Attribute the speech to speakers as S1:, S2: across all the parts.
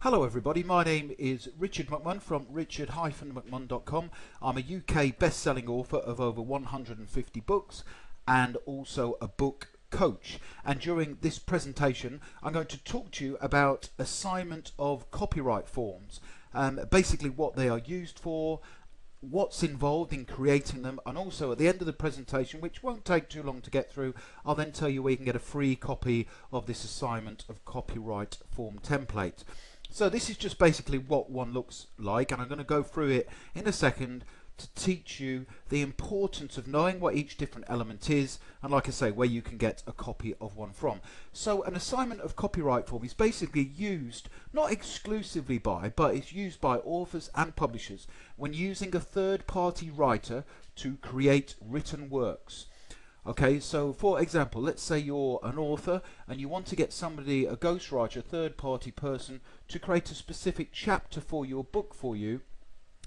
S1: Hello everybody, my name is Richard McMunn from richard-mcmunn.com. I'm a UK best-selling author of over 150 books and also a book coach. And during this presentation I'm going to talk to you about assignment of copyright forms, basically what they are used for, what's involved in creating them, and also at the end of the presentation, which won't take too long to get through, I'll then tell you where you can get a free copy of this assignment of copyright form template. So this is just basically what one looks like, and I'm going to go through it in a second to teach you the importance of knowing what each different element is, and like I say, where you can get a copy of one from. So an assignment of copyright form is basically used, not exclusively by, but it's used by authors and publishers when using a third-party writer to create written works. Okay, so for example, let's say you're an author and you want to get somebody, a ghostwriter, a third-party person, to create a specific chapter for your book for you.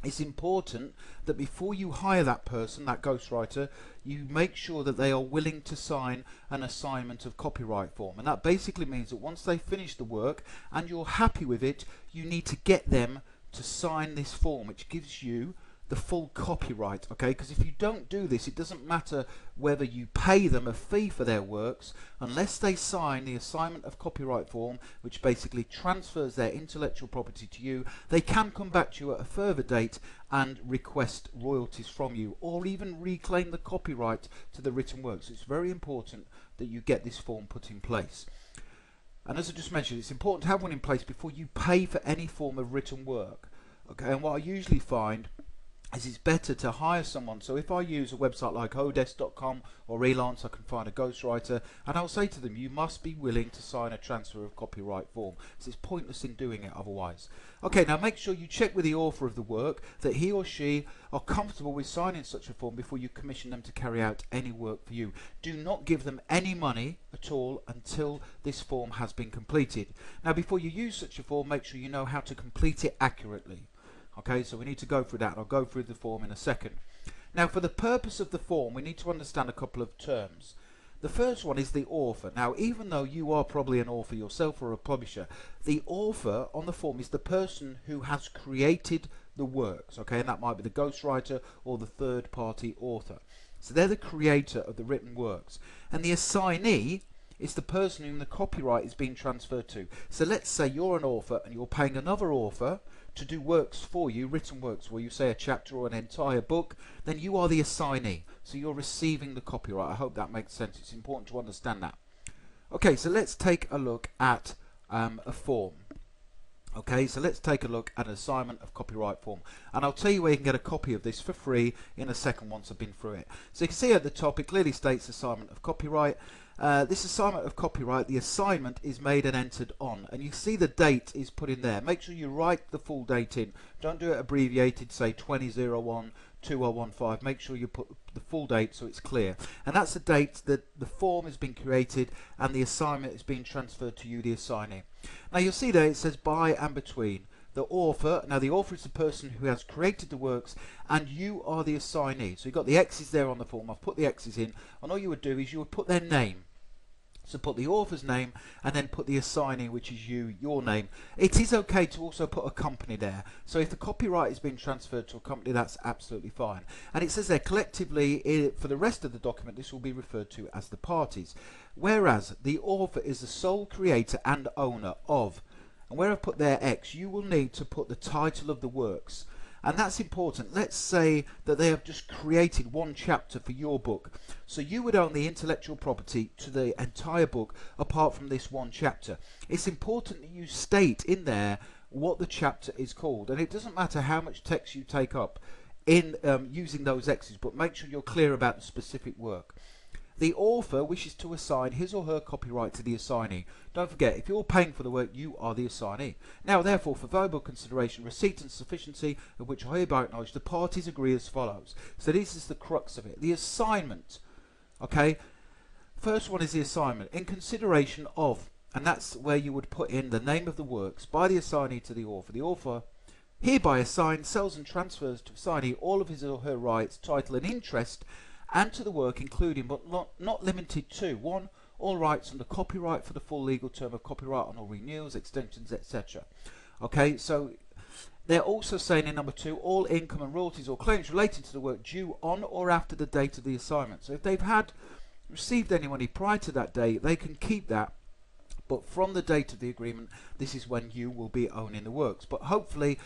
S1: It's important that before you hire that person, that ghostwriter, you make sure that they are willing to sign an assignment of copyright form. And that basically means that once they finish the work and you're happy with it, you need to get them to sign this form, which gives you the full copyright. Okay, because if you don't do this, it doesn't matter whether you pay them a fee for their works, unless they sign the assignment of copyright form, which basically transfers their intellectual property to you. They can come back to you at a further date and request royalties from you, or even reclaim the copyright to the written works. So it's very important that you get this form put in place. And as I just mentioned, it's important to have one in place before you pay for any form of written work. Okay, and what I usually find is it's better to hire someone. So if I use a website like odesk.com or Elance, I can find a ghostwriter and I'll say to them, you must be willing to sign a transfer of copyright form. So it's pointless in doing it otherwise. Okay, now make sure you check with the author of the work that he or she are comfortable with signing such a form before you commission them to carry out any work for you. Do not give them any money at all until this form has been completed. Now before you use such a form, make sure you know how to complete it accurately. Okay, so we need to go through that, and I'll go through the form in a second. Now, for the purpose of the form, we need to understand a couple of terms. The first one is the author. Now, even though you are probably an author yourself or a publisher, the author on the form is the person who has created the works, okay, and that might be the ghostwriter or the third-party author. So they're the creator of the written works. And the assignee is the person whom the copyright is being transferred to. So let's say you're an author and you're paying another author to do works for you, written works, where you say a chapter or an entire book, then you are the assignee. So you're receiving the copyright. I hope that makes sense. It's important to understand that. Okay, so let's take a look at a form. Okay, so let's take a look at an assignment of copyright form, and I'll tell you where you can get a copy of this for free in a second once I've been through it. So you can see at the top it clearly states assignment of copyright. This assignment of copyright, the assignment is made and entered on, and you see the date is put in there. Make sure you write the full date in. Don't do it abbreviated, say 2001-2015. Make sure you put the full date so it's clear. And that's the date that the form has been created and the assignment is being transferred to you, the assignee. Now you'll see there it says by and between. The author, now the author is the person who has created the works and you are the assignee. So you've got the X's there on the form. I've put the X's in, and all you would do is you would put their name. So put the author's name and then put the assignee, which is you, your name. It is okay to also put a company there. So if the copyright is being transferred to a company, that's absolutely fine. And it says there collectively, for the rest of the document, this will be referred to as the parties. Whereas the author is the sole creator and owner of. And where I've put there X, you will need to put the title of the works. And that's important. Let's say that they have just created one chapter for your book. So you would own the intellectual property to the entire book apart from this one chapter. It's important that you state in there what the chapter is called. And it doesn't matter how much text you take up in using those X's, but make sure you're clear about the specific work. The author wishes to assign his or her copyright to the assignee. Don't forget, if you're paying for the work, you are the assignee. Now, therefore, for valuable consideration, receipt and sufficiency, of which I hereby acknowledge, the parties agree as follows. So this is the crux of it. The assignment, okay? First one is the assignment. In consideration of, and that's where you would put in the name of the works, by the assignee to the author. The author hereby assigns, sells and transfers to assignee all of his or her rights, title and interest, and to the work including but not limited to 1. All rights under copyright for the full legal term of copyright on all renewals, extensions, etc. Okay, so they're also saying in number 2, all income and royalties or claims relating to the work due on or after the date of the assignment. So if they've received any money prior to that date, they can keep that. But from the date of the agreement, this is when you will be owning the works. But hopefully,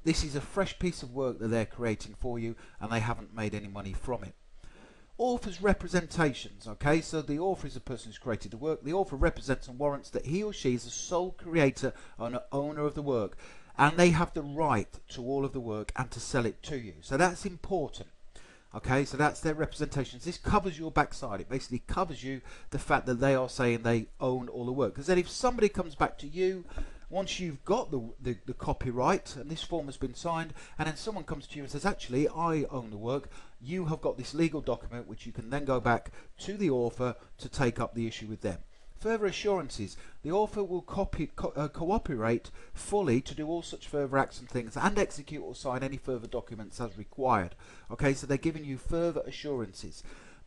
S1: this is a fresh piece of work that they're creating for you, and they haven't made any money from it. Author's representations. Okay, so the author is the person who's created the work. The author represents and warrants that he or she is the sole creator and owner of the work, and they have the right to all of the work and to sell it to you. So that's important. Okay, so that's their representations. This covers your backside. It basically covers you the fact that they are saying they own all the work. Because then if somebody comes back to you, once you've got the copyright and this form has been signed, and then someone comes to you and says, actually, I own the work, you have got this legal document which you can then go back to the author to take up the issue with them. Further assurances. The author will cooperate fully to do all such further acts and things and execute or sign any further documents as required. Okay, so they're giving you further assurances.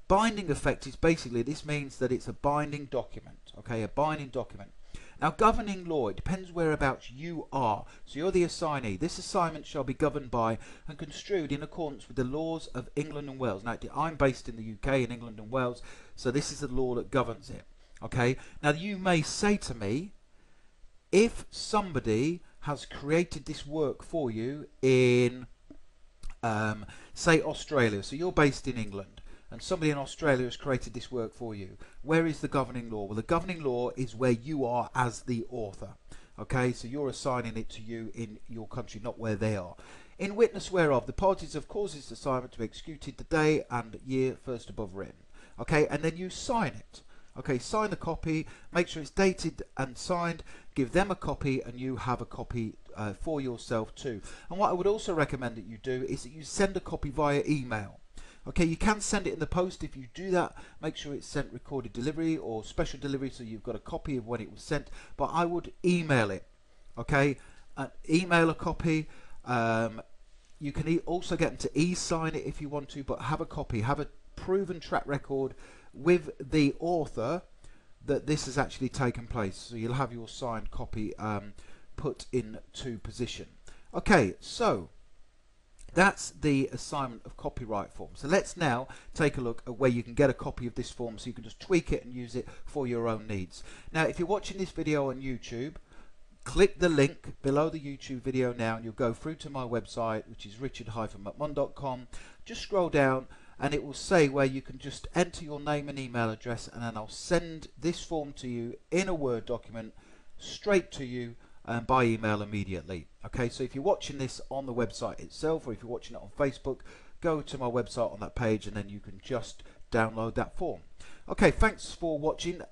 S1: Binding effect is basically, this means that it's a binding document. Okay, a binding document. Now, governing law, it depends whereabouts you are. So you're the assignee. This assignment shall be governed by and construed in accordance with the laws of England and Wales. Now, I'm based in the UK, in England and Wales, so this is the law that governs it. Okay, now you may say to me, if somebody has created this work for you in, say, Australia, so you're based in England, and somebody in Australia has created this work for you, where is the governing law? Well, the governing law is where you are as the author. Okay, so you're assigning it to you in your country, not where they are. In witness whereof, the parties have caused this assignment to be executed the day and year first above written. Okay, and then you sign it. Okay, sign the copy, make sure it's dated and signed, give them a copy, and you have a copy for yourself too. And what I would also recommend that you do is that you send a copy via email. Okay, you can send it in the post. If you do that, make sure it's sent recorded delivery or special delivery, so you've got a copy of when it was sent. But I would email it. Okay, email a copy. You can also get them to e-sign it if you want to, but have a copy, have a proven track record with the author that this has actually taken place. So you'll have your signed copy put into position. Okay, so that's the assignment of copyright form. So let's now take a look at where you can get a copy of this form so you can just tweak it and use it for your own needs. Now, if you're watching this video on YouTube, click the link below the YouTube video now and you'll go through to my website, which is richard-mcmahon.com. Just scroll down and it will say where you can just enter your name and email address, and then I'll send this form to you in a Word document straight to you by email immediately. Okay, so if you're watching this on the website itself, or if you're watching it on Facebook, go to my website on that page and then you can just download that form. Okay, thanks for watching.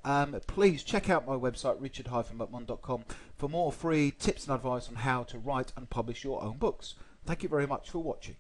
S1: Please check out my website richard-mcmahon.com for more free tips and advice on how to write and publish your own books. Thank you very much for watching.